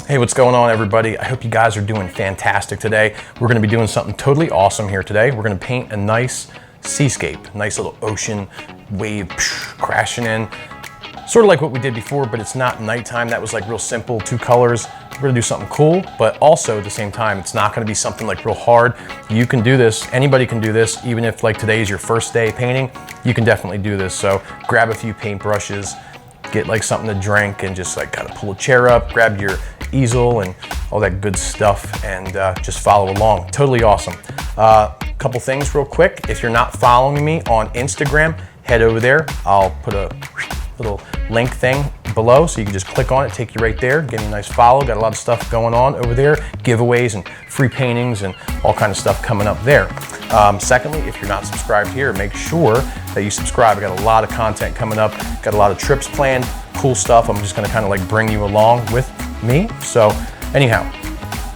Hey, what's going on, everybody? I hope you guys are doing fantastic today. We're gonna be doing something totally awesome here today. We're gonna paint a nice seascape, nice little ocean wave crashing in. Sort of like what we did before, but it's not nighttime. That was like real simple, 2 colors. We're gonna do something cool, but also at the same time, it's not gonna be something like real hard. You can do this, anybody can do this, even if like today is your first day painting, you can definitely do this. So grab a few paint brushes, get like something to drink and just like kind of pull a chair up, grab your easel and all that good stuff and just follow along. Totally awesome. Couple things real quick. If you're not following me on Instagram, head over there. I'll put a little link thing below so you can just click on it, take you right there, give me a nice follow. Got a lot of stuff going on over there, giveaways and free paintings and all kinds of stuff coming up there. Secondly, if you're not subscribed here, make sure that you subscribe. I got a lot of content coming up, got a lot of trips planned, cool stuff. I'm just gonna kind of like bring you along with me. So anyhow,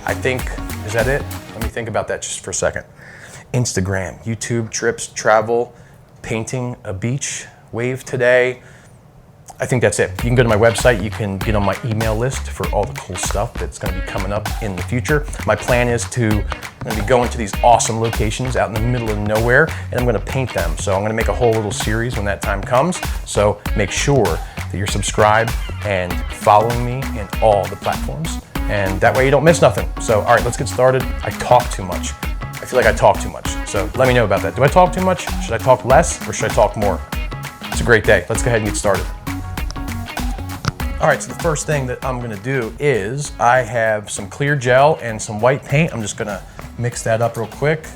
I think, is that it? Let me think about that just for a second. Instagram, YouTube, trips, travel, painting a beach wave today. I think that's it. You can go to my website. You can get on my email list for all the cool stuff that's going to be coming up in the future. My plan is to be going to these awesome locations out in the middle of nowhere, and I'm going to paint them. So I'm going to make a whole little series when that time comes. So make sure that you're subscribed and following me in all the platforms, and that way you don't miss nothing. So all right, let's get started. I talk too much. I feel like I talk too much. So let me know about that. Do I talk too much? Should I talk less or should I talk more? It's a great day. Let's go ahead and get started. All right, so the first thing that I'm gonna do is I have some clear gel and some white paint. I'm just gonna mix that up real quick.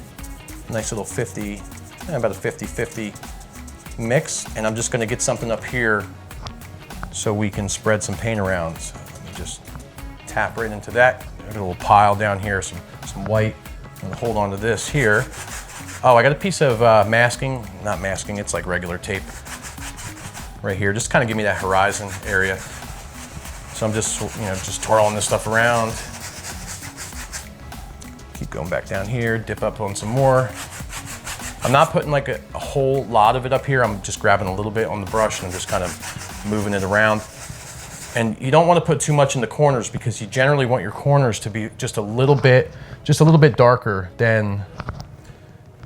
Nice little about a 50-50 mix. And I'm just gonna get something up here so we can spread some paint around. So let me just tap right into that. I got a little pile down here, some white. I'm gonna hold on to this here. Oh, I got a piece of masking, not masking, it's like regular tape right here. Just kind of give me that horizon area. So I'm just, just twirling this stuff around. Keep going back down here, dip up on some more. I'm not putting like a whole lot of it up here. I'm just grabbing a little bit on the brush and I'm just kind of moving it around. And you don't want to put too much in the corners because you generally want your corners to be just a little bit darker than,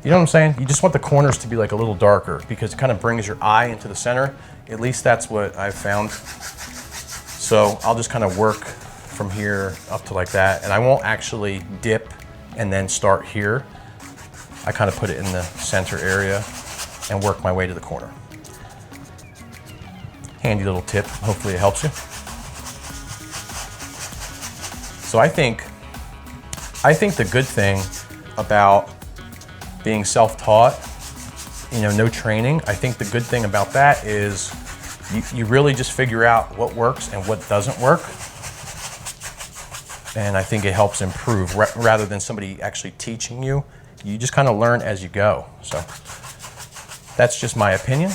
you know what I'm saying? You just want the corners to be like a little darker because it kind of brings your eye into the center. At least that's what I've found. So I'll just kind of work from here up to like that. And I won't actually dip and then start here. I kind of put it in the center area and work my way to the corner. Handy little tip, hopefully it helps you. So I think the good thing about being self-taught, no training, I think the good thing about that is you really just figure out what works and what doesn't work. And I think it helps improve rather than somebody actually teaching you. You just kind of learn as you go. So that's just my opinion.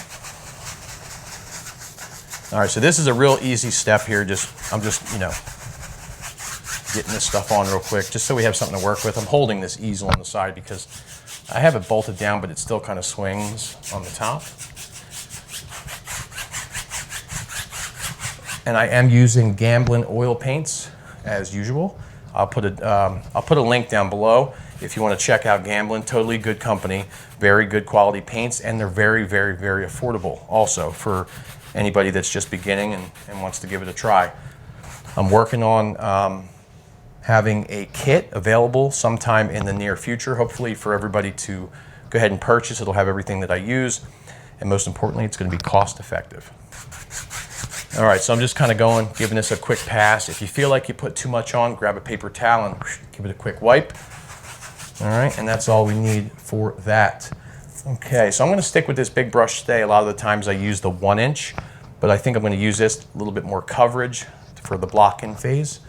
All right, so this is a real easy step here. I'm just getting this stuff on real quick, just so we have something to work with. I'm holding this easel on the side because I have it bolted down, but it still kind of swings on the top. And I am using Gamblin oil paints as usual. I'll put a link down below if you want to check out Gamblin. Totally good company, very good quality paints, and they're very, very, very affordable also for anybody that's just beginning and wants to give it a try. I'm working on having a kit available sometime in the near future, hopefully for everybody to go ahead and purchase. It'll have everything that I use, and most importantly, it's going to be cost effective. All right, so I'm just kind of giving this a quick pass. If you feel like you put too much on, grab a paper towel and give it a quick wipe. All right, and that's all we need for that. Okay, so I'm going to stick with this big brush today. A lot of the times I use the 1-inch, but I think I'm going to use this a little bit more coverage for the block-in phase.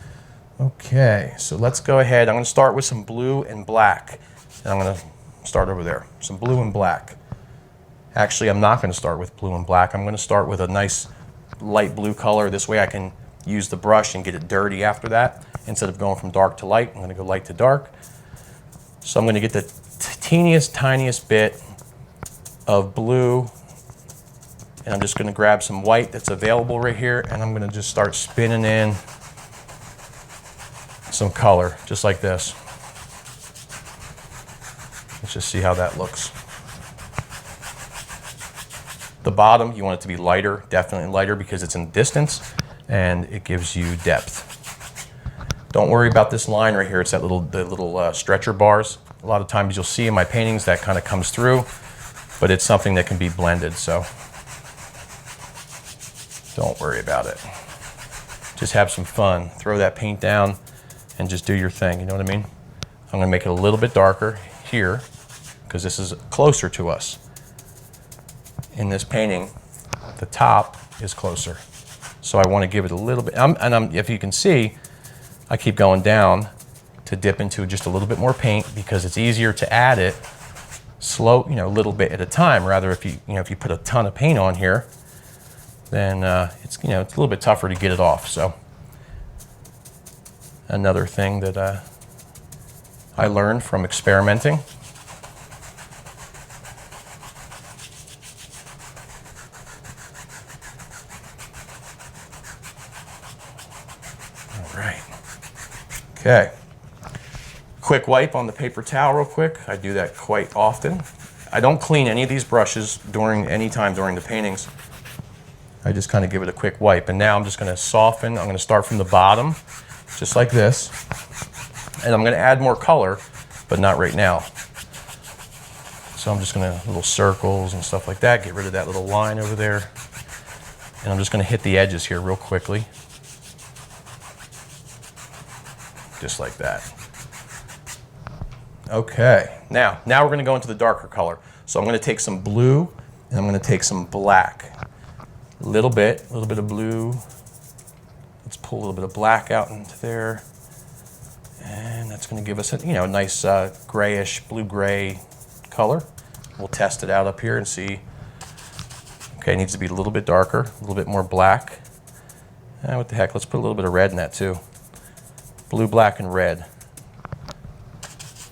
Okay, so let's go ahead. I'm going to start with some blue and black. And I'm going to start over there. Some blue and black. Actually, I'm not going to start with blue and black. I'm going to start with a nice light blue color. This way I can use the brush and get it dirty after that. Instead of going from dark to light, I'm going to go light to dark. So I'm going to get the teeniest, tiniest bit of blue, and I'm just going to grab some white that's available right here, and I'm going to just start spinning in some color, just like this. Let's just see how that looks. The bottom, you want it to be lighter, definitely lighter, because it's in distance and it gives you depth. Don't worry about this line right here. It's that the little stretcher bars. A lot of times you'll see in my paintings that kind of comes through, but it's something that can be blended, so don't worry about it. Just have some fun. Throw that paint down and just do your thing, you know what I mean? I'm gonna make it a little bit darker here because this is closer to us. In this painting, the top is closer. So I want to give it a little bit, if you can see, I keep going down to dip into just a little bit more paint because it's easier to add it slow, a little bit at a time. Rather, if you put a ton of paint on here, then it's a little bit tougher to get it off. So another thing that I learned from experimenting. All right. Okay. Quick wipe on the paper towel real quick. I do that quite often. I don't clean any of these brushes any time during the paintings. I just kind of give it a quick wipe. And now I'm just going to soften. I'm going to start from the bottom, just like this. And I'm going to add more color, but not right now. So I'm just going to little circles and stuff like that. Get rid of that little line over there. And I'm just going to hit the edges here real quickly. Just like that. Okay, now we're going to go into the darker color. So I'm going to take some blue and I'm going to take some black. A little bit of blue. Let's pull a little bit of black out into there. And that's going to give us a nice grayish, blue-gray color. We'll test it out up here and see. Okay, it needs to be a little bit darker, a little bit more black. What the heck, let's put a little bit of red in that too. Blue, black, and red.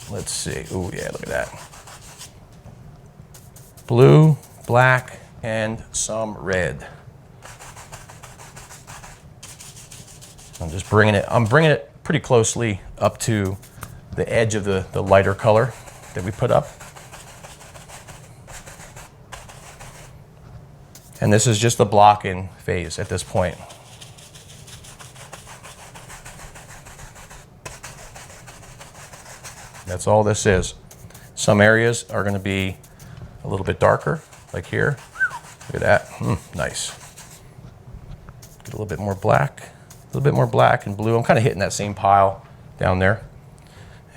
Let's see. Oh yeah, look at that. Blue, black, and some red. I'm bringing it pretty closely up to the edge of the lighter color that we put up. And this is just the block-in phase at this point. That's all this is. Some areas are going to be a little bit darker, like here. Look at that. Nice. Get a little bit more black. A little bit more black and blue. I'm kind of hitting that same pile down there.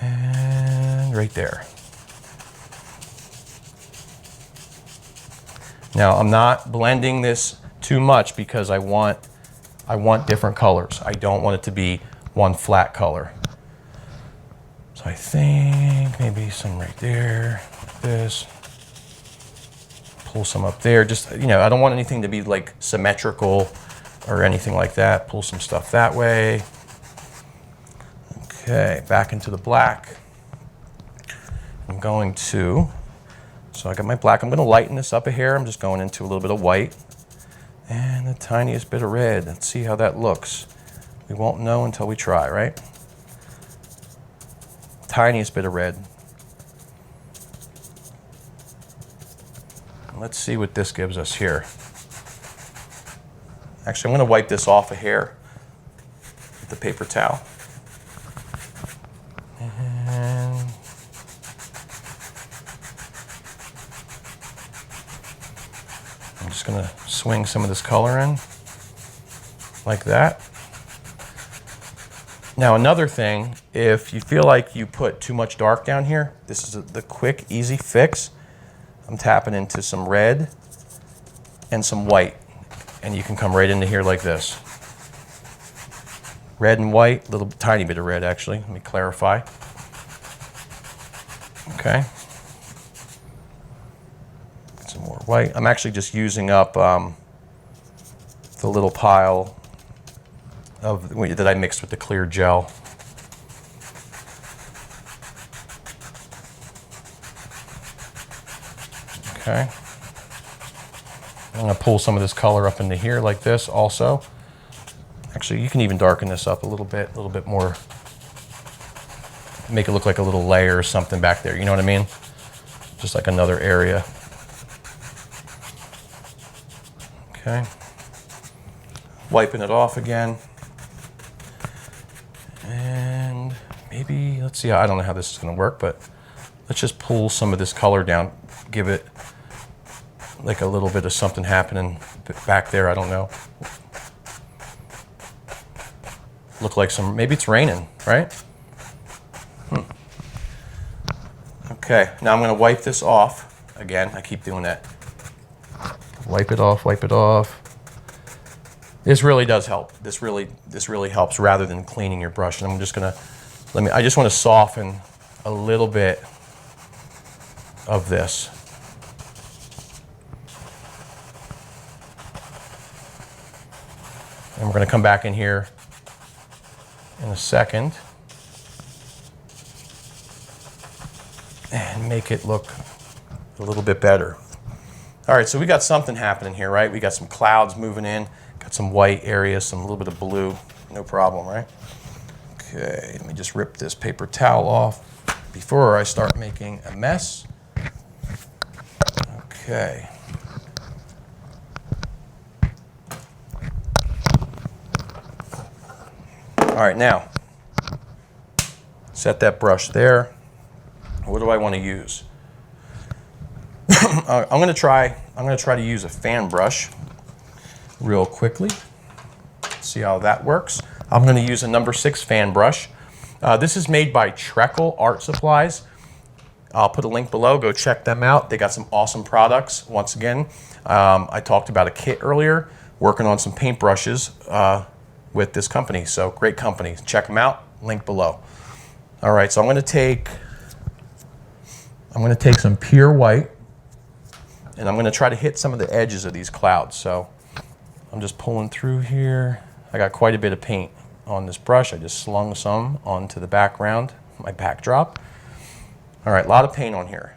And right there. Now I'm not blending this too much because I want different colors. I don't want it to be one flat color. So I think maybe some right there, like this. Pull some up there. Just, I don't want anything to be like symmetrical or anything like that. Pull some stuff that way. Okay, back into the black. I'm going to, so I got my black. I'm going to lighten this up a hair. I'm just going into a little bit of white and the tiniest bit of red. Let's see how that looks. We won't know until we try, right? Tiniest bit of red. Let's see what this gives us here. Actually, I'm going to wipe this off a hair with the paper towel. And I'm just going to swing some of this color in like that. Now another thing, if you feel like you put too much dark down here, this is the quick, easy fix. I'm tapping into some red and some white, and you can come right into here like this. Red and white, little tiny bit of red actually, let me clarify. Okay. Get some more white. I'm actually just using up the little pile that I mixed with the clear gel. Okay. I'm going to pull some of this color up into here like this also. Actually, you can even darken this up a little bit more make it look like a little layer or something back there. You know what I mean? Just like another area. Okay. Wiping it off again. And maybe, let's see, I don't know how this is going to work, but let's just pull some of this color down. Give it like a little bit of something happening back there. I don't know. Look like some, maybe it's raining, right? Okay, now I'm going to wipe this off again. I keep doing that. Wipe it off, wipe it off. This really does help. This really helps rather than cleaning your brush. And I'm just going to, I just want to soften a little bit of this. And we're going to come back in here in a second and make it look a little bit better. All right, so we got something happening here, right? We got some clouds moving in, got some white areas, some little bit of blue, no problem, right? Okay, let me just rip this paper towel off before I start making a mess. Okay. All right, now, set that brush there. What do I want to use? I'm going to try to use a fan brush real quickly. See how that works. I'm going to use a number 6 fan brush. This is made by Treckle Art Supplies. I'll put a link below. Go check them out. They got some awesome products. Once again, I talked about a kit earlier, working on some paint brushes with this company. So great company. Check them out. Link below. All right, so I'm going to take some pure white, and I'm going to try to hit some of the edges of these clouds. So I'm just pulling through here. I got quite a bit of paint on this brush. I just slung some onto the background, my backdrop. All right, a lot of paint on here.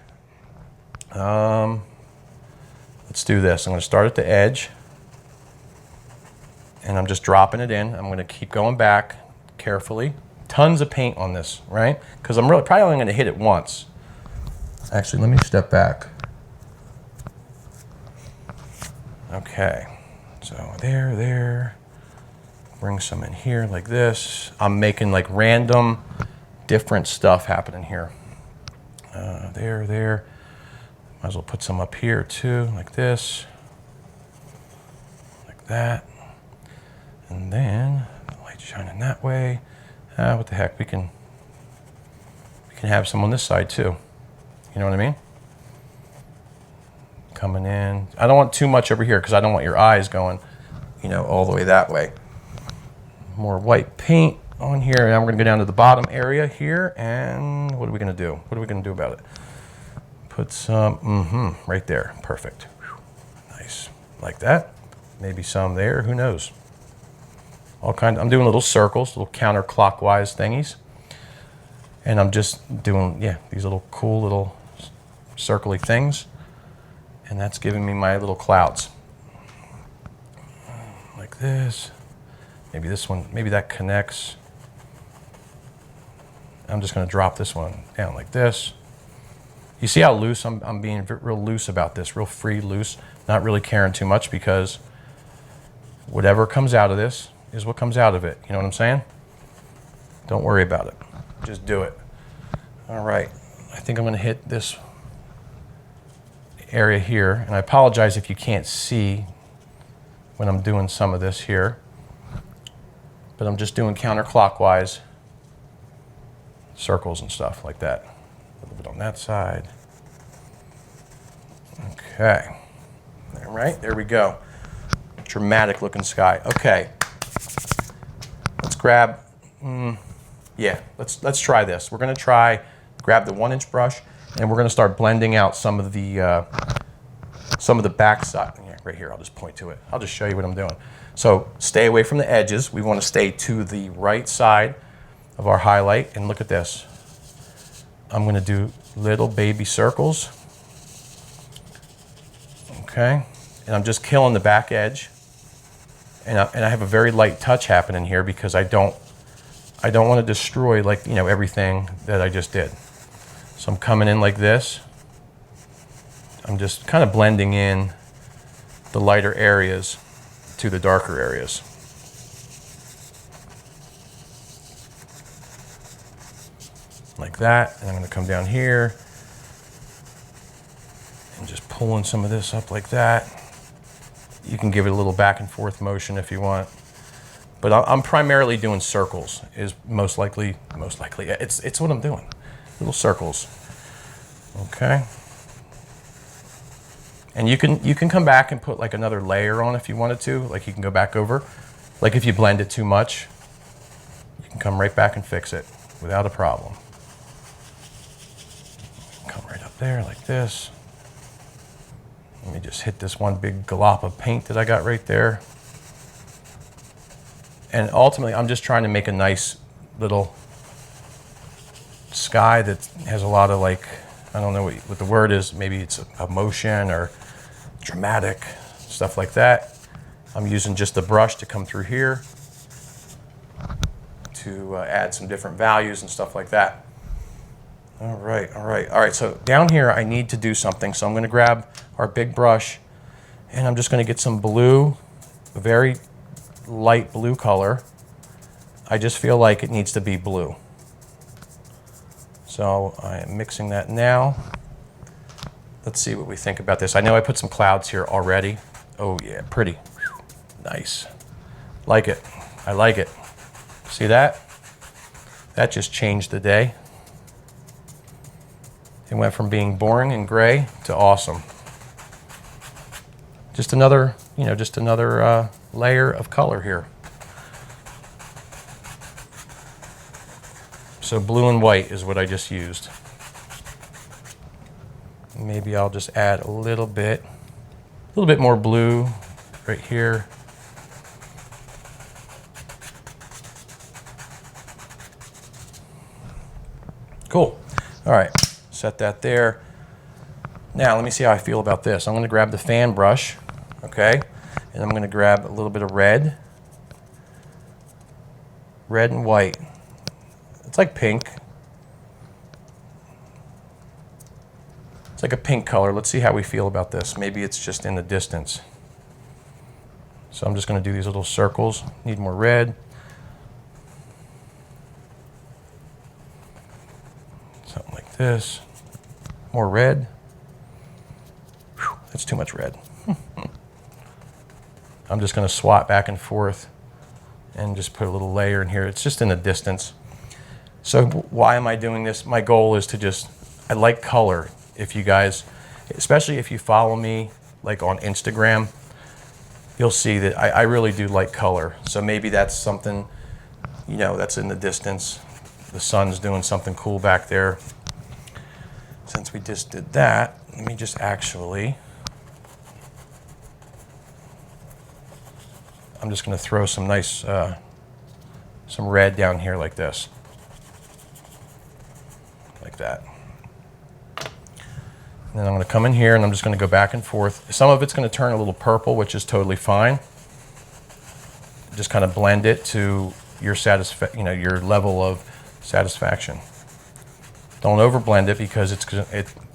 Let's do this. I'm going to start at the edge, and I'm just dropping it in. I'm going to keep going back carefully. Tons of paint on this, right? Because I'm probably only going to hit it once. Actually, let me step back. Okay, so there. Bring some in here like this. I'm making like random different stuff happening here. There. Might as well put some up here too, like this. Like that. And then, the light shining that way. What the heck, we can have some on this side too. You know what I mean? Coming in. I don't want too much over here because I don't want your eyes going, you know, all the way that way. More white paint on here. Now we're going to go down to the bottom area here, and what are we going to do? What are we going to do about it? Put some, right there. Perfect. Whew. Nice. Like that. Maybe some there. Who knows? I'm doing little circles, little counterclockwise thingies. And I'm just doing, these little cool little circly things. And that's giving me my little clouds. Like this. Maybe this one, maybe that connects. I'm just going to drop this one down like this. You see how loose I'm being real loose about this, real free, loose, not really caring too much because whatever comes out of this is what comes out of it. You know what I'm saying? Don't worry about it. Just do it. All right. I think I'm going to hit this area here, and I apologize if you can't see when I'm doing some of this here, but I'm just doing counterclockwise circles and stuff like that. A little bit on that side. Okay. All right, there we go. Dramatic looking sky. Okay. Let's grab, let's try this. We're gonna grab the 1-inch brush, and we're gonna start blending out some of the backside. Yeah, right here, I'll just point to it. I'll just show you what I'm doing. So stay away from the edges. We wanna stay to the right side of our highlight, and look at this. I'm gonna do little baby circles. Okay, and I'm just killing the back edge. And I have a very light touch happening here because I don't I don't want to destroy, like, you know, everything that I just did. So I'm coming in like this. I'm just kind of blending in the lighter areas to the darker areas. Like that. And I'm going to come down here and just pulling some of this up like that. You can give it a little back and forth motion if you want. But I'm primarily doing circles, is most likely, it's what I'm doing. Little circles. Okay. And you can come back and put like another layer on if you wanted to. Like you can go back over. Like if you blend it too much, you can come right back and fix it without a problem. Come right up there like this. Let me just hit this one big glop of paint that I got right there. And ultimately, I'm just trying to make a nice little sky that has a lot of, like, I don't know what the word is. Maybe it's emotion or dramatic, stuff like that. I'm using just a brush to come through here to add some different values and stuff like that. All right. So down here, I need to do something. So I'm going to grab our big brush, and I'm just going to get some blue, a very light blue color. I just feel like it needs to be blue. So I am mixing that now. Let's see what we think about this. I know I put some clouds here already. Oh yeah, pretty. Nice. Like it. I like it. See that? That just changed the day. It went from being boring and gray to awesome. Just another, layer of color here. So blue and white is what I just used. Maybe I'll just add a little bit more blue right here. Cool. All right, set that there. Now let me see how I feel about this. I'm going to grab the fan brush, okay, and I'm going to grab a little bit of red and white. It's like pink. It's like a pink color. Let's see how we feel about this. Maybe it's just in the distance. So I'm just going to do these little circles. Need more red. Something like this. More red. Whew, that's too much red. I'm just going to swap back and forth and just put a little layer in here. It's just in the distance. So why am I doing this? My goal is to I like color. If you guys, especially if you follow me like on Instagram, you'll see that I really do like color. So maybe that's something, that's in the distance. The sun's doing something cool back there. Since we just did that, let me just I'm just going to throw some nice, some red down here like this. Like that. And then I'm going to come in here and I'm just going to go back and forth. Some of it's going to turn a little purple, which is totally fine. Just kind of blend it to your your level of satisfaction. Don't overblend it because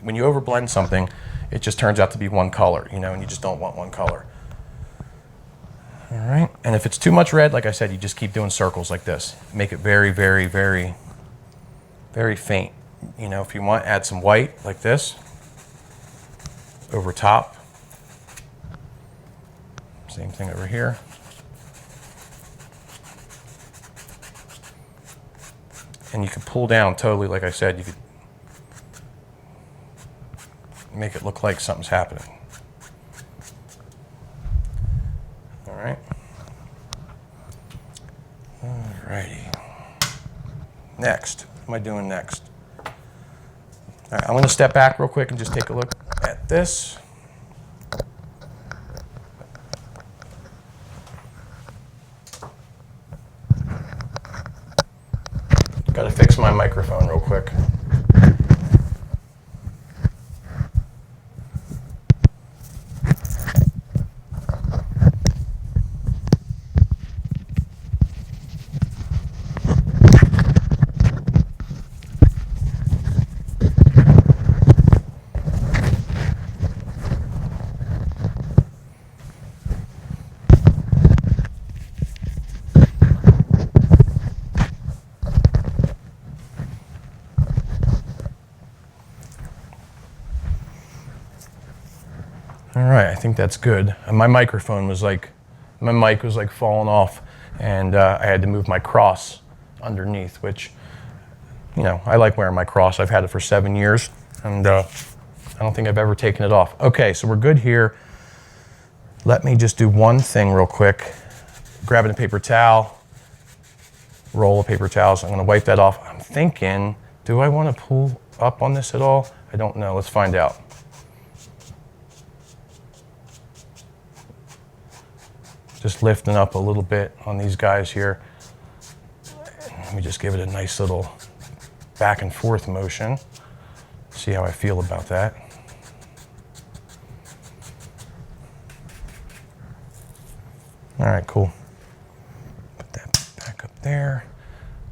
when you overblend something, it just turns out to be one color, and you just don't want one color. All right. And if it's too much red, like I said, you just keep doing circles like this. Make it very, very, very, very faint. If you want, add some white like this over top. Same thing over here. And you can pull down totally, like I said, you could make it look like something's happening. All right. All righty. Next, what am I doing next? All right, I'm going to step back real quick and just take a look at this. Got to fix my microphone real quick. All right, I think that's good. And my mic was like falling off, and I had to move my cross underneath, which, you know, I like wearing my cross. I've had it for 7 years, and I don't think I've ever taken it off. Okay, so we're good here. Let me just do one thing real quick. Grabbing a paper towel, roll of paper towels. I'm gonna wipe that off. I'm thinking, do I wanna pull up on this at all? I don't know, let's find out. Just lifting up a little bit on these guys here. Let me just give it a nice little back and forth motion. See how I feel about that. All right, cool. Put that back up there.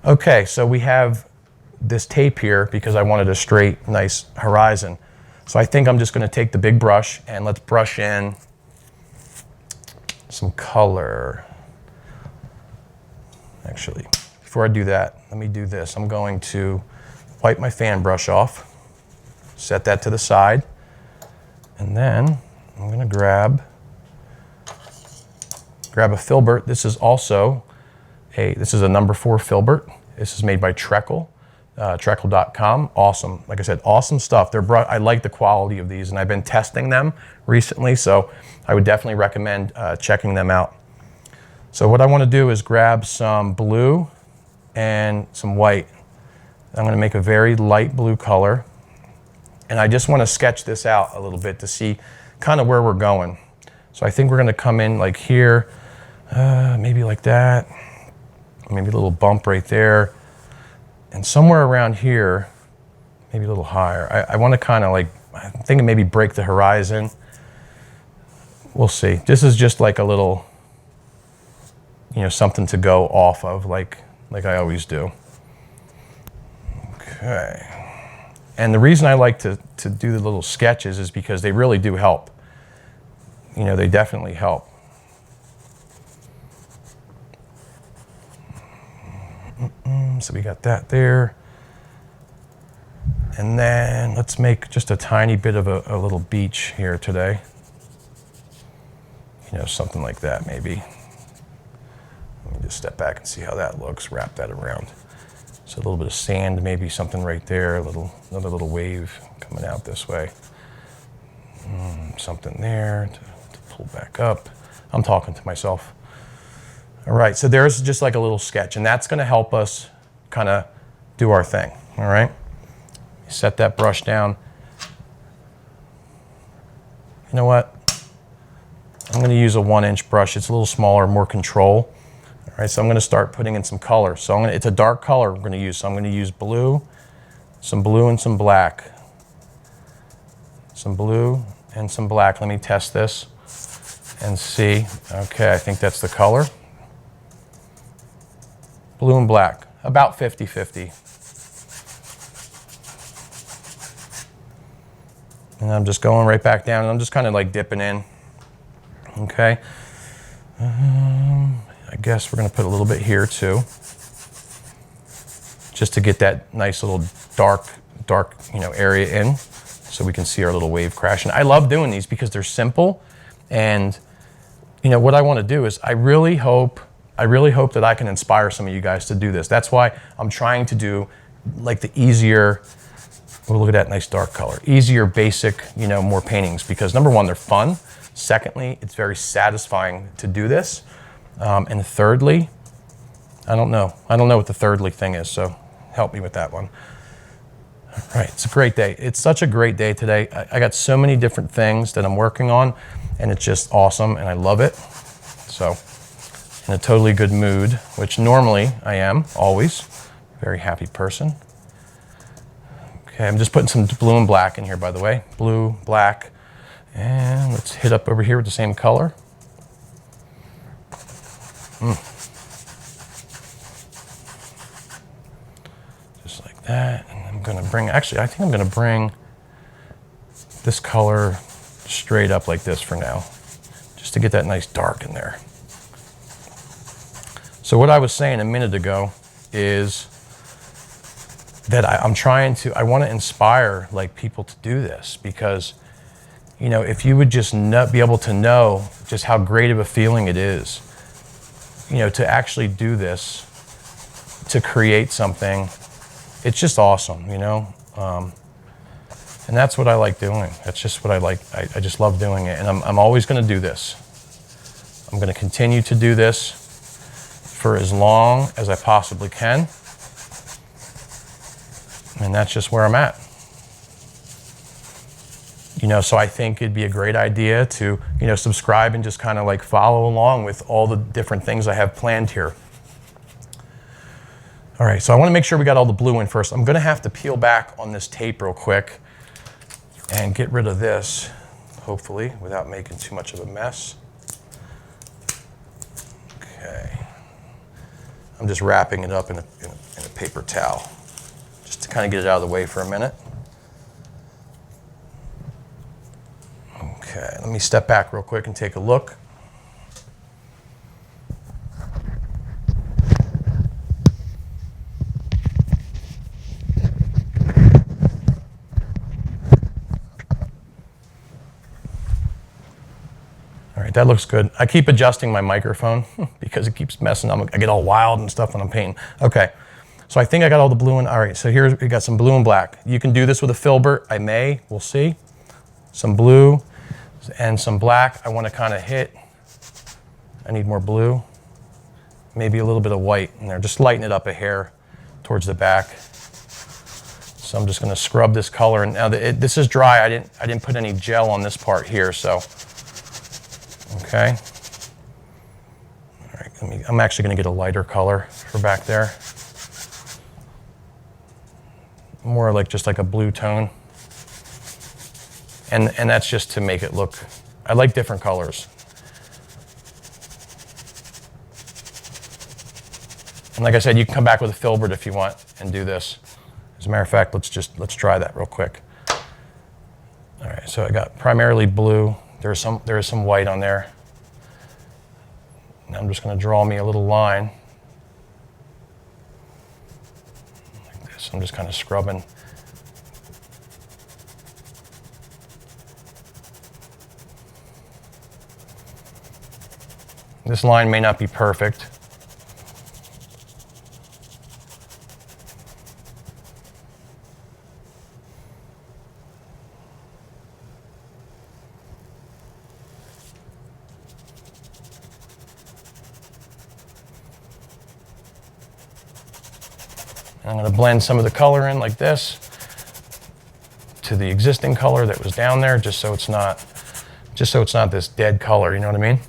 Okay, so we have this tape here because I wanted a straight, nice horizon. So I think I'm just gonna take the big brush and let's brush in some color. Actually, before I do that, let me do this. I'm going to wipe my fan brush off, set that to the side, and then I'm gonna grab a filbert. This is also this is a number 4 filbert. This is made by Treckle, treckle.com. Awesome, like I said, awesome stuff. I like the quality of these, and I've been testing them recently, so I would definitely recommend checking them out. So what I want to do is grab some blue and some white. I'm going to make a very light blue color, and I just want to sketch this out a little bit to see kind of where we're going. So I think we're going to come in like here, maybe like that, maybe a little bump right there, and somewhere around here, maybe a little higher. I want to kind of like, I'm thinking maybe break the horizon. We'll see. This is just like a little, you know, something to go off of, like I always do. Okay. And the reason I like to do the little sketches is because they really do help. You know, they definitely help. So we got that there. And then let's make just a tiny bit of a little beach here today. You know, something like that maybe. Let me just step back and see how that looks, wrap that around. So a little bit of sand, maybe something right there, another little wave coming out this way. Something there to pull back up. I'm talking to myself. All right, so there's just like a little sketch, and that's gonna help us kind of do our thing, all right? Set that brush down. You know what? I'm gonna use a 1-inch brush. It's a little smaller, more control. All right, so I'm gonna start putting in some color. So it's a dark color I'm gonna use. So I'm gonna use blue and some black. Some blue and some black. Let me test this and see. Okay, I think that's the color. Blue and black, about 50-50. And I'm just going right back down, and I'm just kind of like dipping in. Okay. I guess we're gonna put a little bit here too, just to get that nice little dark, you know, area in, so we can see our little wave crashing. I love doing these because they're simple, and you know what I want to do is I really hope that I can inspire some of you guys to do this. That's why I'm trying to do like the easier. Oh, look at that nice dark color. Easier, basic, you know, more paintings, because number one, they're fun. Secondly, it's very satisfying to do this. And thirdly, I don't know what the thirdly thing is, so help me with that one. All right, it's a great day. It's such a great day today. I got so many different things that I'm working on, and it's just awesome, and I love it. So, in a totally good mood, which normally I am, always. Very happy person. Okay, I'm just putting some blue and black in here, by the way. Blue, black, and let's hit up over here with the same color. Just like that, and I'm gonna bring, actually, I think I'm gonna bring this color straight up like this for now, just to get that nice dark in there. So what I was saying a minute ago is that I want to inspire like people to do this, because you know, if you would just be able to know just how great of a feeling it is, you know, to actually do this, to create something, it's just awesome, you know? And that's what I like doing. That's just what I like. I just love doing it. And I'm always gonna do this. I'm gonna continue to do this for as long as I possibly can. And that's just where I'm at. You know, so I think it'd be a great idea to, you know, subscribe and just kind of like follow along with all the different things I have planned here. All right, so I want to make sure we got all the blue in first. I'm gonna have to peel back on this tape real quick and get rid of this, hopefully, without making too much of a mess. Okay. I'm just wrapping it up in a paper towel, just to kind of get it out of the way for a minute. Okay, let me step back real quick and take a look. All right, that looks good. I keep adjusting my microphone because it keeps messing up. I get all wild and stuff when I'm painting. Okay, so I think I got all the blue in. All right, so here we got some blue and black. You can do this with a filbert. I may, we'll see. Some blue and some black. I want to kind of hit. I need more blue. Maybe a little bit of white in there. Just lighten it up a hair towards the back. So I'm just going to scrub this color. And now this is dry. I didn't put any gel on this part here, so. Okay. All right, I'm actually going to get a lighter color for back there. More like just like a blue tone. And that's just to make it look, I like different colors. And like I said, you can come back with a filbert if you want and do this. As a matter of fact, let's try that real quick. All right, so I got primarily blue. There is some white on there. Now I'm just going to draw me a little line. Like this. I'm just kind of scrubbing. This line may not be perfect. I'm going to blend some of the color in like this to the existing color that was down there, just so it's not this dead color, you know what I mean?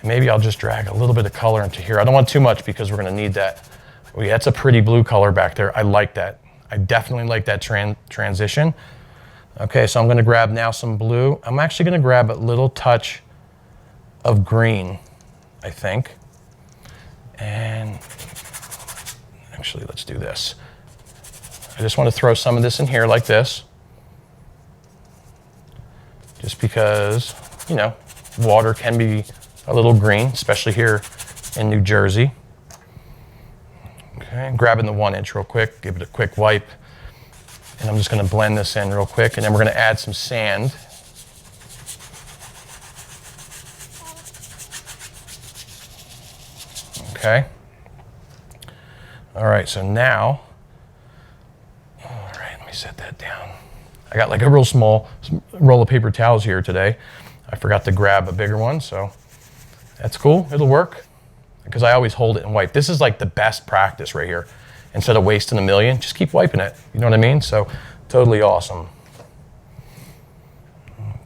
And maybe I'll just drag a little bit of color into here. I don't want too much because we're going to need that. Oh, yeah, that's a pretty blue color back there. I like that. I definitely like that transition. Okay, so I'm going to grab now some blue. I'm actually going to grab a little touch of green, I think. And actually, let's do this. I just want to throw some of this in here like this. Just because, you know, water can be a little green, especially here in New Jersey. Okay, grabbing the 1-inch real quick, give it a quick wipe. And I'm just going to blend this in real quick, and then we're going to add some sand. Okay. All right, so now, all right, let me set that down. I got like a real small roll of paper towels here today. I forgot to grab a bigger one, so that's cool. It'll work because I always hold it and wipe. This is like the best practice right here. Instead of wasting a million, just keep wiping it. You know what I mean? So totally awesome.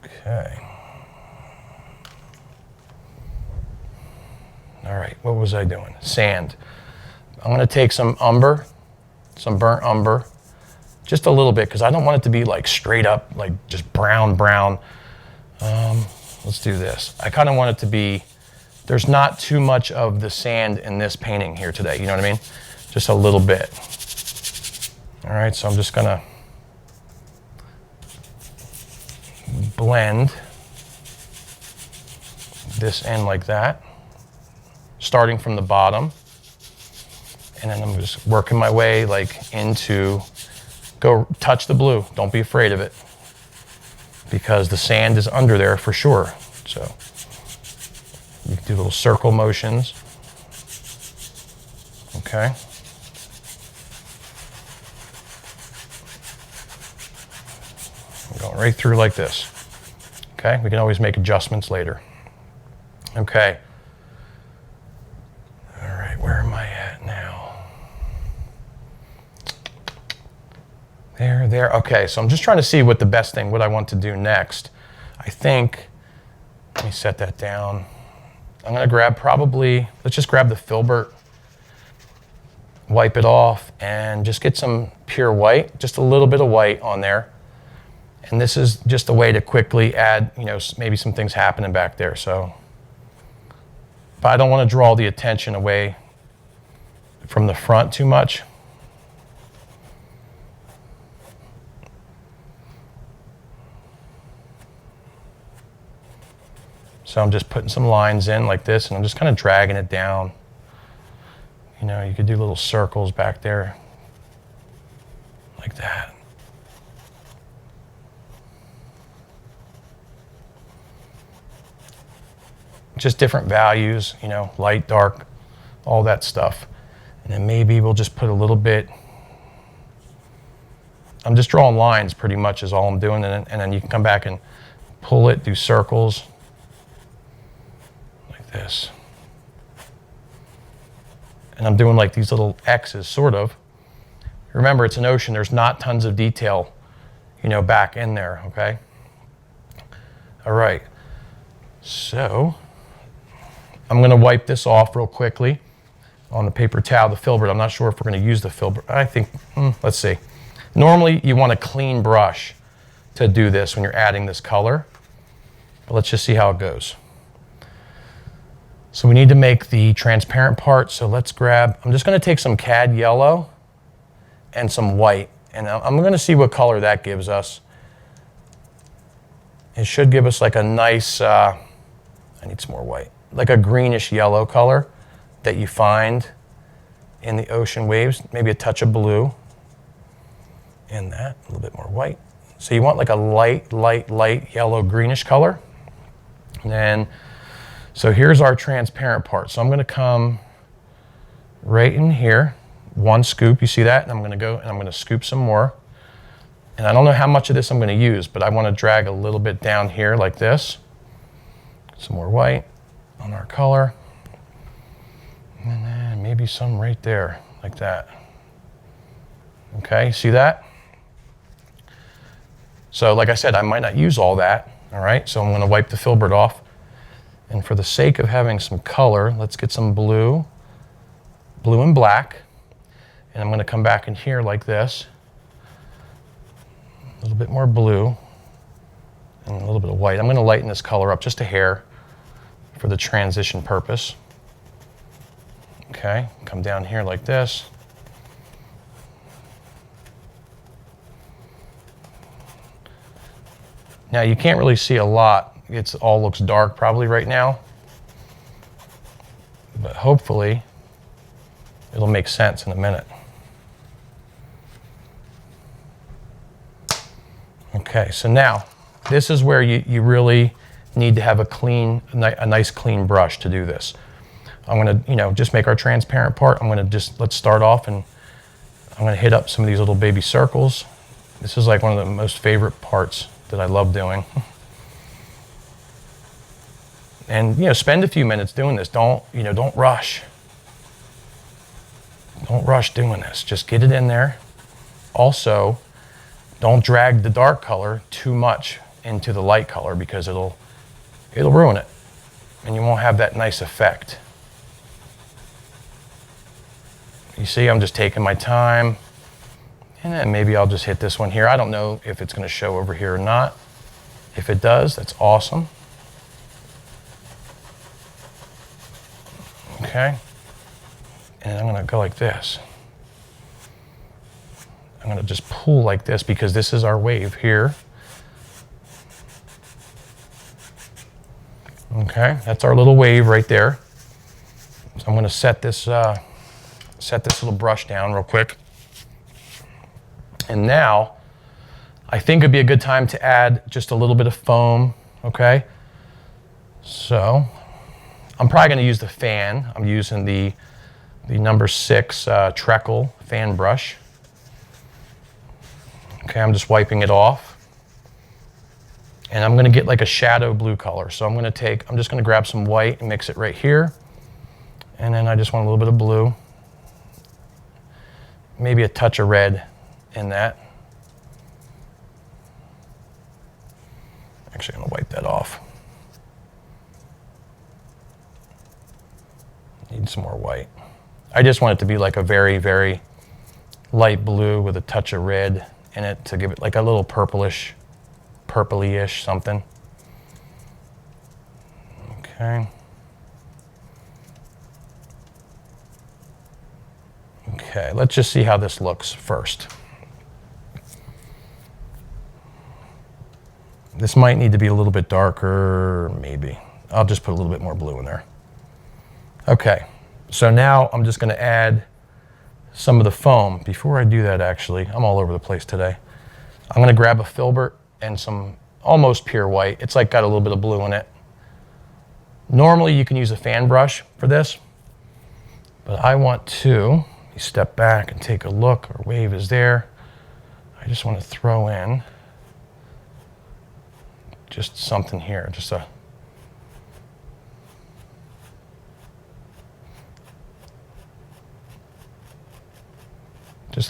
Okay. All right, what was I doing? Sand. I'm going to take some umber, some burnt umber, just a little bit because I don't want it to be like straight up, like just brown. Let's do this. I kind of want it to be, there's not too much of the sand in this painting here today. You know what I mean? Just a little bit. All right, so I'm just going to blend this in like that, starting from the bottom. And then I'm just working my way like into, go touch the blue. Don't be afraid of it. because the sand is under there for sure. So you can do little circle motions. Okay. I'm going right through like this. Okay, we can always make adjustments later. Okay. All right, where am I at now? There. Okay, so I'm just trying to see what I want to do next. I think, let me set that down. I'm gonna grab let's just grab the filbert, wipe it off, and just get some pure white, just a little bit of white on there. And this is just a way to quickly add, maybe some things happening back there. So, but I don't want to draw the attention away from the front too much. So I'm just putting some lines in like this, and I'm just kind of dragging it down. You could do little circles back there like that. Just different values, light, dark, all that stuff. And then maybe we'll just put a little bit. I'm just drawing lines pretty much is all I'm doing. And then you can come back and pull it, do circles like this. And I'm doing like these little X's, sort of. Remember, it's an ocean. There's not tons of detail, back in there, okay? All right. So I'm going to wipe this off real quickly on the paper towel, the filbert. I'm not sure if we're going to use the filbert. I think, let's see. Normally, you want a clean brush to do this when you're adding this color. But let's just see how it goes. So we need to make the transparent part. So let's grab, I'm just going to take some cad yellow and some white. And I'm going to see what color that gives us. It should give us like a nice, I need some more white, like a greenish yellow color that you find in the ocean waves. Maybe a touch of blue in that, a little bit more white. So you want like a light yellow greenish color. And then, so here's our transparent part. So I'm going to come right in here, one scoop, you see that? And I'm going to go and I'm going to scoop some more. And I don't know how much of this I'm going to use, but I want to drag a little bit down here like this. Some more white on our color. And then maybe some right there, like that. Okay, see that? So like I said, I might not use all that, all right? So I'm going to wipe the filbert off. And for the sake of having some color, let's get some blue and black. And I'm going to come back in here like this. A little bit more blue and a little bit of white. I'm going to lighten this color up just a hair for the transition purpose. Okay, come down here like this. Now you can't really see a lot. It all looks dark probably right now, but hopefully it'll make sense in a minute. Okay, so now this is where you really need to have a nice clean brush to do this. I'm going to, just make our transparent part. Let's start off, and I'm going to hit up some of these little baby circles. This is like one of the most favorite parts that I love doing. And, spend a few minutes doing this. Don't rush. Don't rush doing this. Just get it in there. Also, don't drag the dark color too much into the light color because it'll ruin it. And you won't have that nice effect. You see, I'm just taking my time. And then maybe I'll just hit this one here. I don't know if it's going to show over here or not. If it does, that's awesome. Okay. And I'm going to go like this. I'm going to just pull like this because this is our wave here. Okay, that's our little wave right there. So I'm going to set this little brush down real quick. And now I think it'd be a good time to add just a little bit of foam, okay? So I'm probably gonna use the fan. I'm using the number 6 Treacle fan brush. Okay, I'm just wiping it off. And I'm gonna get like a shadow blue color. So I'm just gonna grab some white and mix it right here. And then I just want a little bit of blue. Maybe a touch of red in that. Actually, I'm gonna wipe that off. Need some more white. I just want it to be like a very, very light blue with a touch of red in it to give it like a little purplish, purpley-ish something. Okay. Okay, let's just see how this looks first. This might need to be a little bit darker, maybe. I'll just put a little bit more blue in there. Okay, so now I'm just gonna add some of the foam. Before I do that, actually, I'm all over the place today. I'm gonna grab a filbert and some almost pure white. It's like got a little bit of blue in it. Normally you can use a fan brush for this, but I want to step back and take a look. Our wave is there. I just want to throw in just something here, just a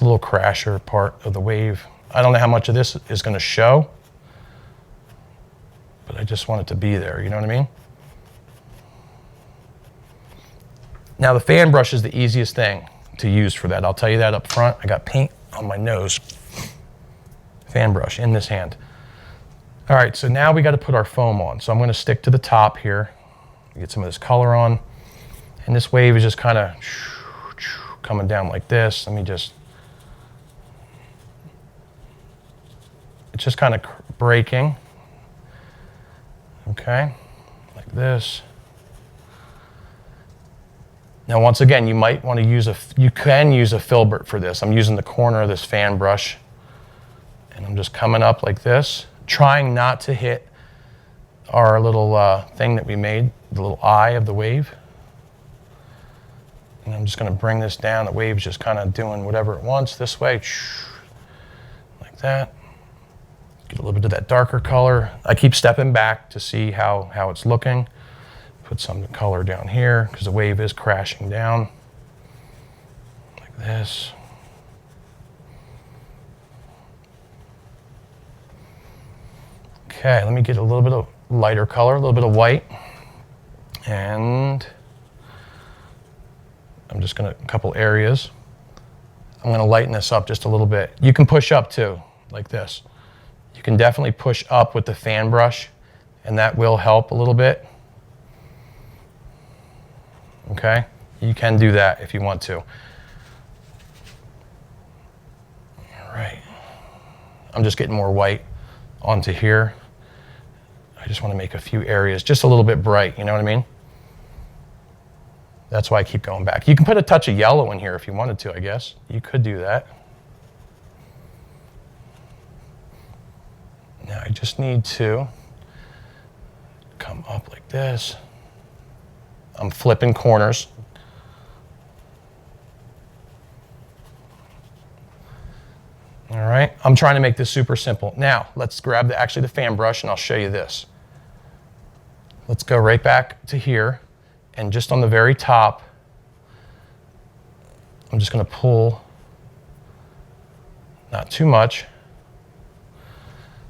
little crasher part of the wave. I don't know how much of this is going to show, but I just want it to be there, you know what I mean? Now the fan brush is the easiest thing to use for that. I'll tell you that up front. I got paint on my nose. Fan brush in this hand. All right, so now we got to put our foam on. So I'm going to stick to the top here, get some of this color on. And this wave is just kind of coming down like this. It's just kind of breaking. Okay, like this. Now, once again, you might want to you can use a filbert for this. I'm using the corner of this fan brush, and I'm just coming up like this, trying not to hit our little thing that we made, the little eye of the wave. And I'm just going to bring this down. The wave's just kind of doing whatever it wants this way, like that. Get a little bit of that darker color. I keep stepping back to see how it's looking. Put some color down here because the wave is crashing down like this. Okay, let me get a little bit of lighter color, a little bit of white. And I'm just gonna, a couple areas. I'm gonna lighten this up just a little bit. You can push up too, like this. You can definitely push up with the fan brush, and that will help a little bit. Okay, you can do that if you want to. All right, I'm just getting more white onto here. I just want to make a few areas just a little bit bright, you know what I mean? That's why I keep going back. You can put a touch of yellow in here if you wanted to, I guess. You could do that. Now I just need to come up like this. I'm flipping corners. All right, I'm trying to make this super simple. Now, let's grab actually the fan brush and I'll show you this. Let's go right back to here, and just on the very top, I'm just gonna pull, not too much.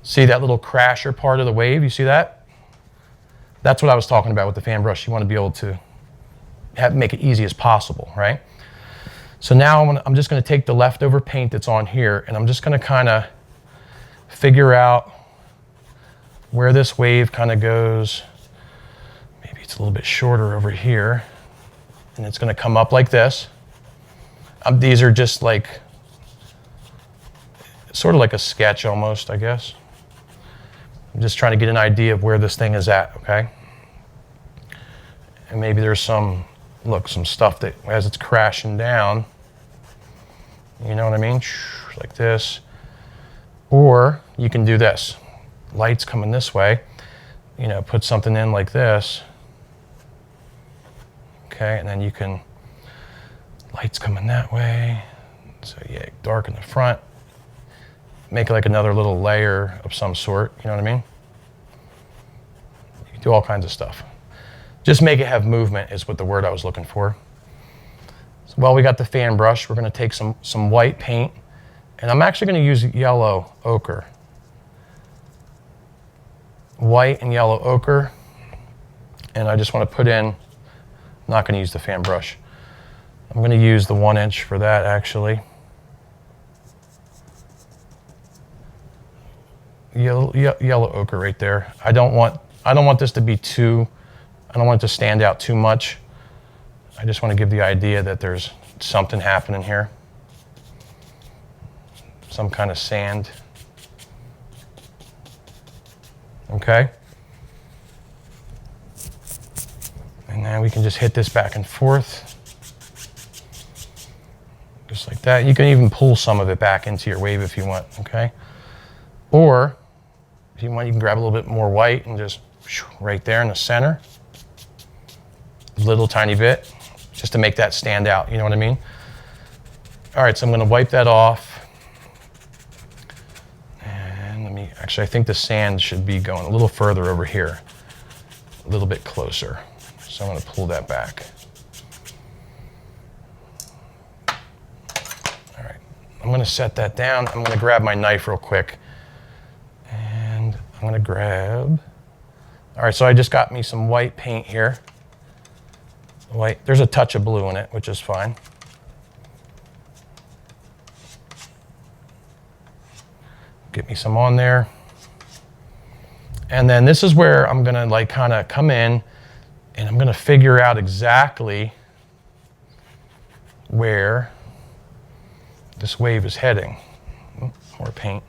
See that little crasher part of the wave, you see that? That's what I was talking about with the fan brush. You want to be able to make it easy as possible, right? So now I'm just going to take the leftover paint that's on here, and I'm just going to kind of figure out where this wave kind of goes. Maybe it's a little bit shorter over here, and it's going to come up like this. These are just like, sort of like a sketch almost, I guess. I'm just trying to get an idea of where this thing is at, okay? And maybe there's some stuff that as it's crashing down, you know what I mean? Like this. Or you can do this. Light's coming this way. You know, put something in like this. Okay, and then you can, light's coming that way. So yeah, darken the front. Make like another little layer of some sort, you know what I mean? You can do all kinds of stuff. Just make it have movement is what the word I was looking for. So while we got the fan brush, we're gonna take some white paint, and I'm actually gonna use yellow ochre. White and yellow ochre, and I just wanna put in, I'm not gonna use the fan brush. I'm gonna use the 1 inch for that actually. Yellow ochre right there. I don't want this to be too, I don't want it to stand out too much. I just want to give the idea that there's something happening here. Some kind of sand. Okay. And then we can just hit this back and forth. Just like that. You can even pull some of it back into your wave if you want, okay? Or if you want, you can grab a little bit more white and just right there in the center. Little tiny bit, just to make that stand out, you know what I mean? All right, so I'm gonna wipe that off. And let me, actually I think the sand should be going a little further over here, a little bit closer. So I'm gonna pull that back. All right, I'm gonna set that down. I'm gonna grab my knife real quick. And I'm gonna grab, all right, so I just got me some white paint here. White, there's a touch of blue in it, which is fine. Get me some on there. And then this is where I'm gonna like kind of come in and I'm gonna figure out exactly where this wave is heading. More paint.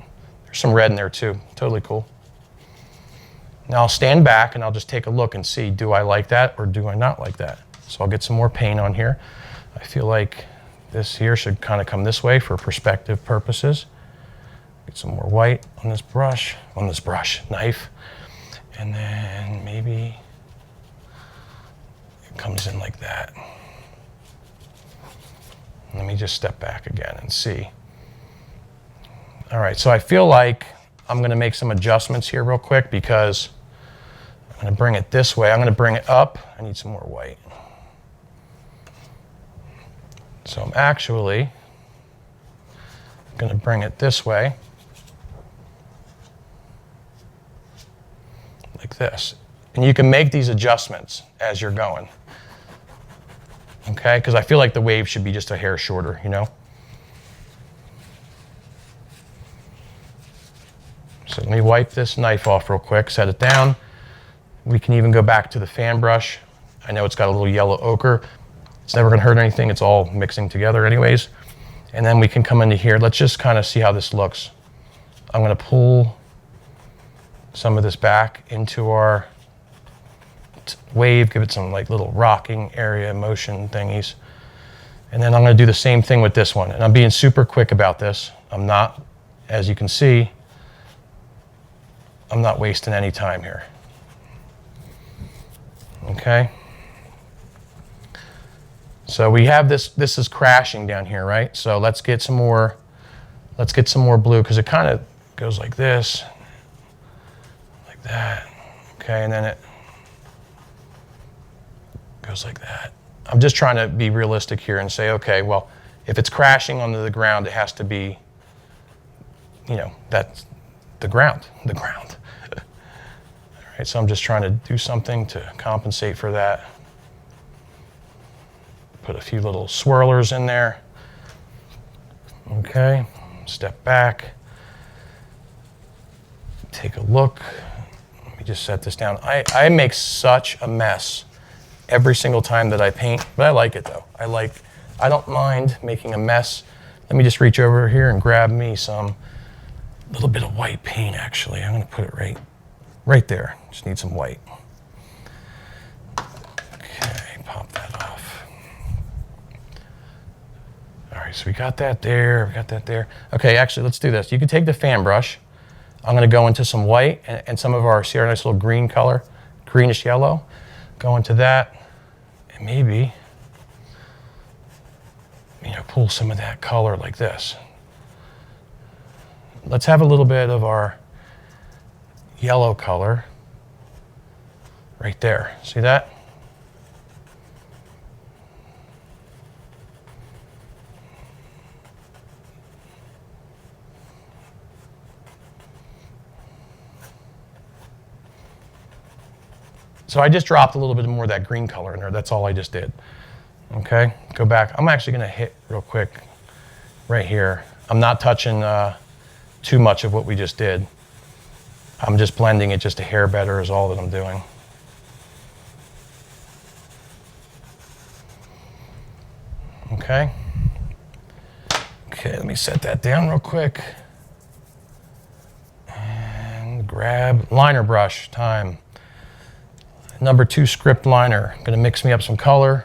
There's some red in there too, totally cool. Now I'll stand back and I'll just take a look and see, do I like that or do I not like that? So I'll get some more paint on here. I feel like this here should kind of come this way for perspective purposes. Get some more white on this brush, knife. And then maybe it comes in like that. Let me just step back again and see. All right, so I feel like I'm gonna make some adjustments here real quick because I'm gonna bring it this way. I'm gonna bring it up. I need some more white. So I'm actually gonna bring it this way, like this. And you can make these adjustments as you're going, okay? Because I feel like the wave should be just a hair shorter, you know? So let me wipe this knife off real quick, set it down. We can even go back to the fan brush. I know it's got a little yellow ochre. It's never gonna hurt anything. It's all mixing together anyways. And then we can come into here. Let's just kind of see how this looks. I'm gonna pull some of this back into our wave, give it some like little rocking area motion thingies. And then I'm gonna do the same thing with this one. And I'm being super quick about this. I'm not, as you can see, I'm not wasting any time here. Okay. So we have this is crashing down here, right? So let's get some more blue because it kind of goes like this, like that. Okay, and then it goes like that. I'm just trying to be realistic here and say, okay, well, if it's crashing onto the ground, it has to be, you know, that's the ground. All right, so I'm just trying to do something to compensate for that. Put a few little swirlers in there. Okay, step back. Take a look. Let me just set this down. I make such a mess every single time that I paint, but I like it though. I don't mind making a mess. Let me just reach over here and grab me some little bit of white paint actually. I'm gonna put it right there. Just need some white. Okay, pop that off. All right, so we got that there, we got that there. Okay, actually, let's do this. You can take the fan brush. I'm gonna go into some white and some of our, see our nice little green color, greenish yellow. Go into that, and maybe, pull some of that color like this. Let's have a little bit of our yellow color right there. See that? So I just dropped a little bit more of that green color in there. That's all I just did. Okay, go back. I'm actually gonna hit real quick right here. I'm not touching too much of what we just did. I'm just blending it just a hair better is all that I'm doing. Okay. Okay, let me set that down real quick. And grab liner brush time. Number 2 script liner. I'm gonna mix me up some color.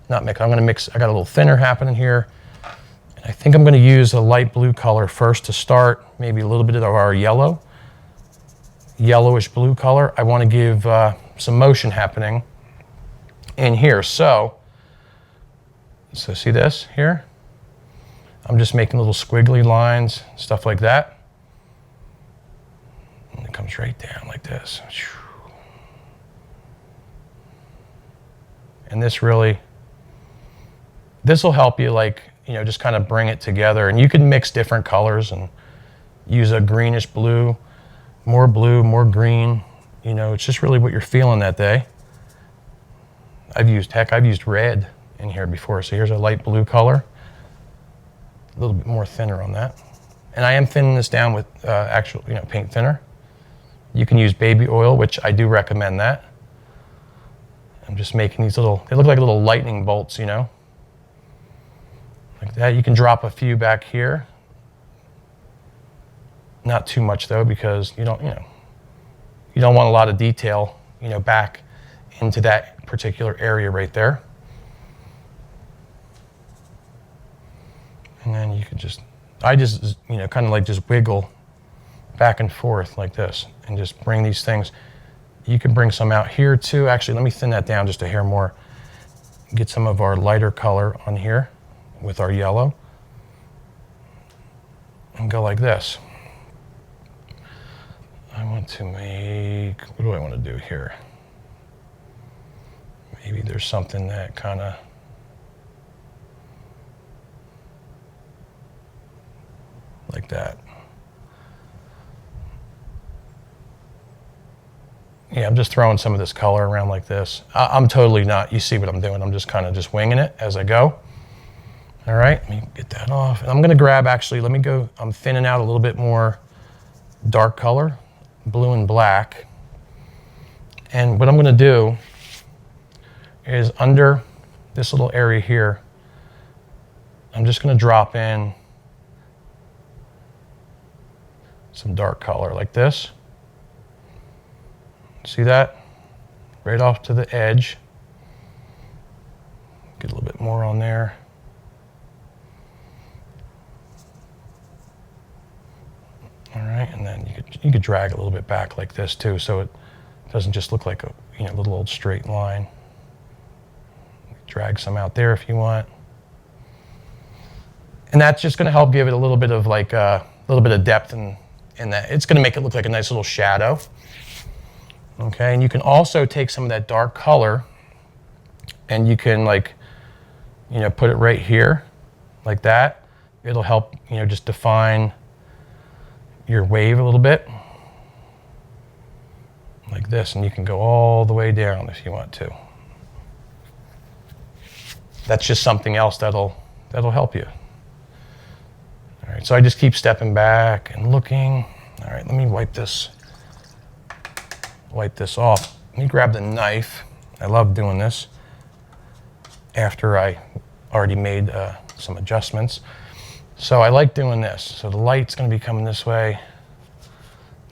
Not mix, I'm gonna mix, I got a little thinner happening here. And I think I'm gonna use a light blue color first to start, maybe a little bit of our yellow. Yellowish blue color. I wanna give some motion happening in here. So see this here? I'm just making little squiggly lines, stuff like that. And it comes right down like this. And this will help you just kind of bring it together. And you can mix different colors and use a greenish blue, more green. It's just really what you're feeling that day. I've used red in here before. So here's a light blue color. A little bit more thinner on that. And I am thinning this down with actual, paint thinner. You can use baby oil, which I do recommend that. I'm just making these they look like little lightning bolts, like that. You can drop a few back here. Not too much though, because you don't want a lot of detail, back into that particular area right there. And then you could I just kind of just wiggle back and forth like this and just bring these things. You can bring some out here too. Actually, let me thin that down just a hair more. Get some of our lighter color on here with our yellow. And go like this. I want to make, what do I want to do here? Maybe there's something that kind of, like that. Yeah, I'm just throwing some of this color around like this. I'm totally not, you see what I'm doing. I'm just kind of winging it as I go. All right, let me get that off. And I'm gonna grab, actually, I'm thinning out a little bit more dark color, blue and black. And what I'm gonna do is under this little area here, I'm just gonna drop in some dark color like this. See that? Right off to the edge. Get a little bit more on there. All right, and then you could drag a little bit back like this too, so it doesn't just look like a little old straight line. Drag some out there if you want. And that's just gonna help give it a little bit of depth in that. It's gonna make it look like a nice little shadow. Okay, and you can also take some of that dark color and you can put it right here like that. It'll help, just define your wave a little bit like this, and you can go all the way down if you want to. That's just something else that'll help you. All right, so I just keep stepping back and looking. All right, let me wipe this off. Let me grab the knife. I love doing this after I already made some adjustments. So I like doing this. So the light's gonna be coming this way.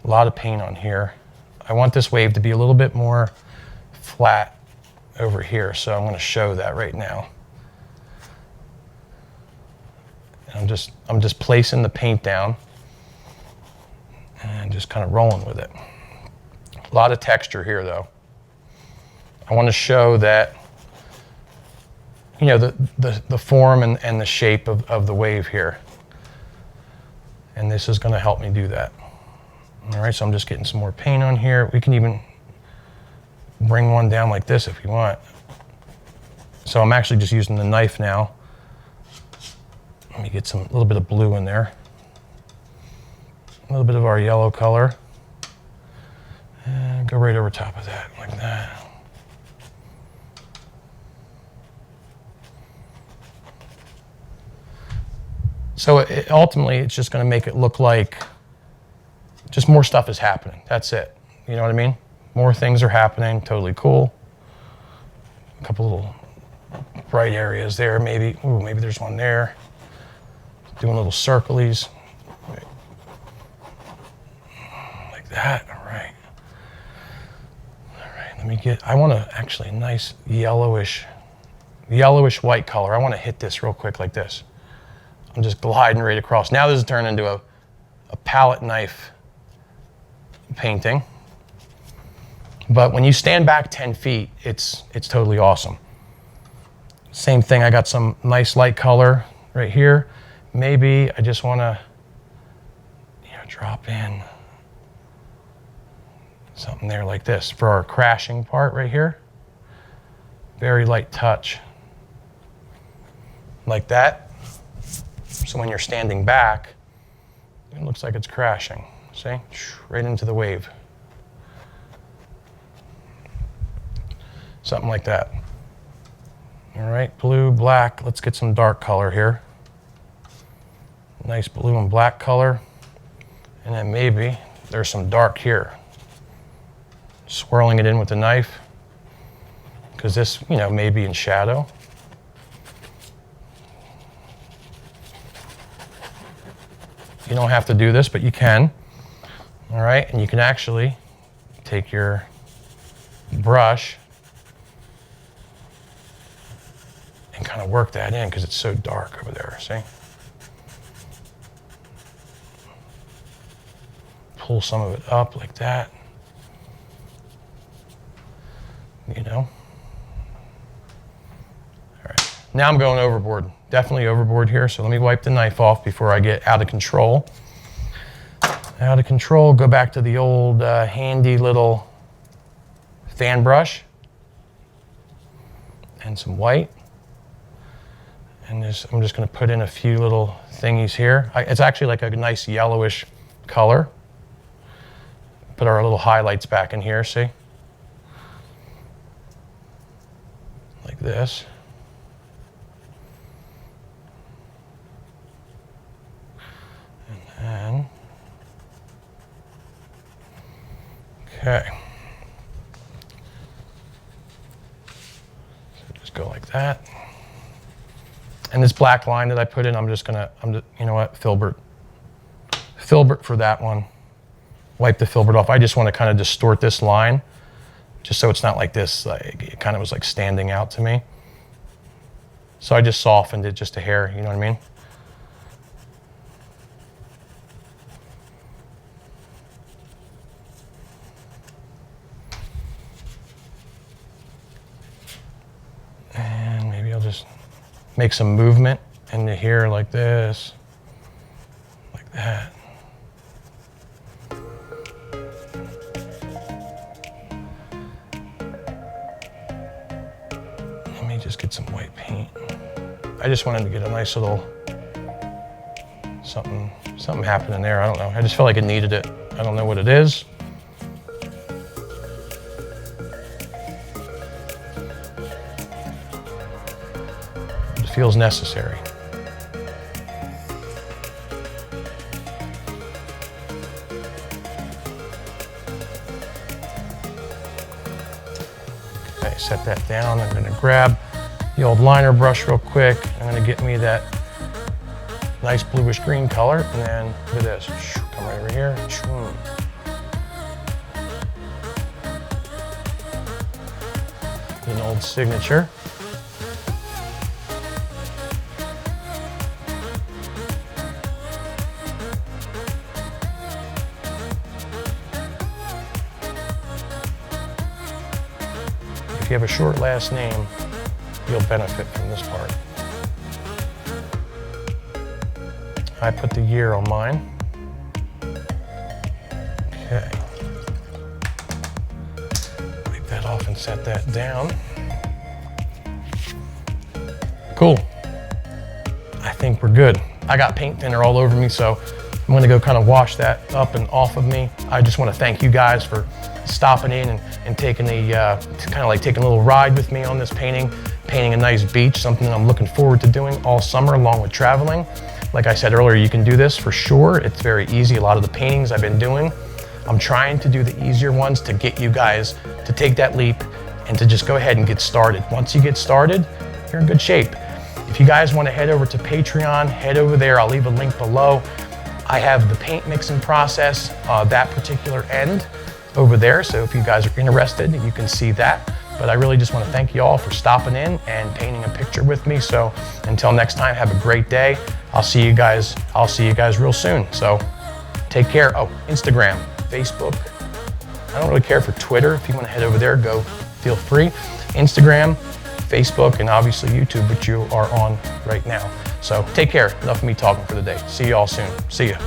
A lot of paint on here. I want this wave to be a little bit more flat over here, so I'm gonna show that right now. And I'm just placing the paint down and just kind of rolling with it. A lot of texture here though. I want to show that, you know, the form and the shape of the wave here. And this is going to help me do that. All right, so I'm just getting some more paint on here. We can even bring one down like this if you want. So I'm actually just using the knife now. Let me get a little bit of blue in there. A little bit of our yellow color. And go right over top of that, like that. So ultimately, it's just going to make it look like just more stuff is happening. That's it. You know what I mean? More things are happening. Totally cool. A couple little bright areas there. Maybe, ooh, maybe there's one there. Doing little circlies. Like that. All right. All right. Let me get, I want actually a nice yellowish white color. I want to hit this real quick like this. I'm just gliding right across. Now this has turned into a palette knife painting. But when you stand back 10 feet, it's totally awesome. Same thing, I got some nice light color right here. Maybe I just want to, you know, drop in something there like this for our crashing part right here. Very light touch. Like that. So when you're standing back, it looks like it's crashing. See? Right into the wave. Something like that. All right, blue, black. Let's get some dark color here. Nice blue and black color. And then maybe there's some dark here. Swirling it in with the knife. Because this, you know, may be in shadow. You don't have to do this, but you can. All right, and you can actually take your brush and kind of work that in because it's so dark over there, see? Pull some of it up like that. You know? All right, now I'm going overboard. Definitely overboard here, so let me wipe the knife off before I get out of control. Out of control, go back to the old handy little fan brush and some white. And I'm just going to put in a few little thingies here. It's actually like a nice yellowish color. Put our little highlights back in here, see? Like this. And okay. So just go like that. And this black line that I put in, you know what, filbert for that one. Wipe the filbert off. I just want to kind of distort this line, just so it's not like this, like, it kind of was like standing out to me. So I just softened it just a hair, you know what I mean? And maybe I'll just make some movement into here like this, like that. Let me just get some white paint. I just wanted to get a nice little something happening there. I don't know. I just felt like it needed it. I don't know what it is. Feels necessary. Okay, set that down. I'm going to grab the old liner brush real quick. I'm going to get me that nice bluish green color, and then look at this. Come right over here. An old signature. if you have a short last name, you'll benefit from this part. I put the year on mine. Okay. Wipe that off and set that down. Cool. I think we're good. I got paint thinner all over me, so I'm gonna go kind of wash that up and off of me. I just wanna thank you guys for stopping in and taking a, kind of like taking a little ride with me on this painting a nice beach, something I'm looking forward to doing all summer along with traveling. Like I said earlier, you can do this for sure. It's very easy. A lot of the paintings I've been doing, I'm trying to do the easier ones to get you guys to take that leap and to just go ahead and get started. Once you get started, you're in good shape. If you guys want to head over to Patreon, head over there. I'll leave a link below. I have the paint mixing process, that particular end over there. So if you guys are interested, you can see that. But I really just want to thank you all for stopping in and painting a picture with me. So until next time, have a great day. I'll see you guys real soon. So take care. Oh, Instagram, Facebook. I don't really care for Twitter. If you want to head over there, go, feel free. Instagram, Facebook, and obviously YouTube, which you are on right now. So take care. Enough of me talking for the day. See you all soon. See ya.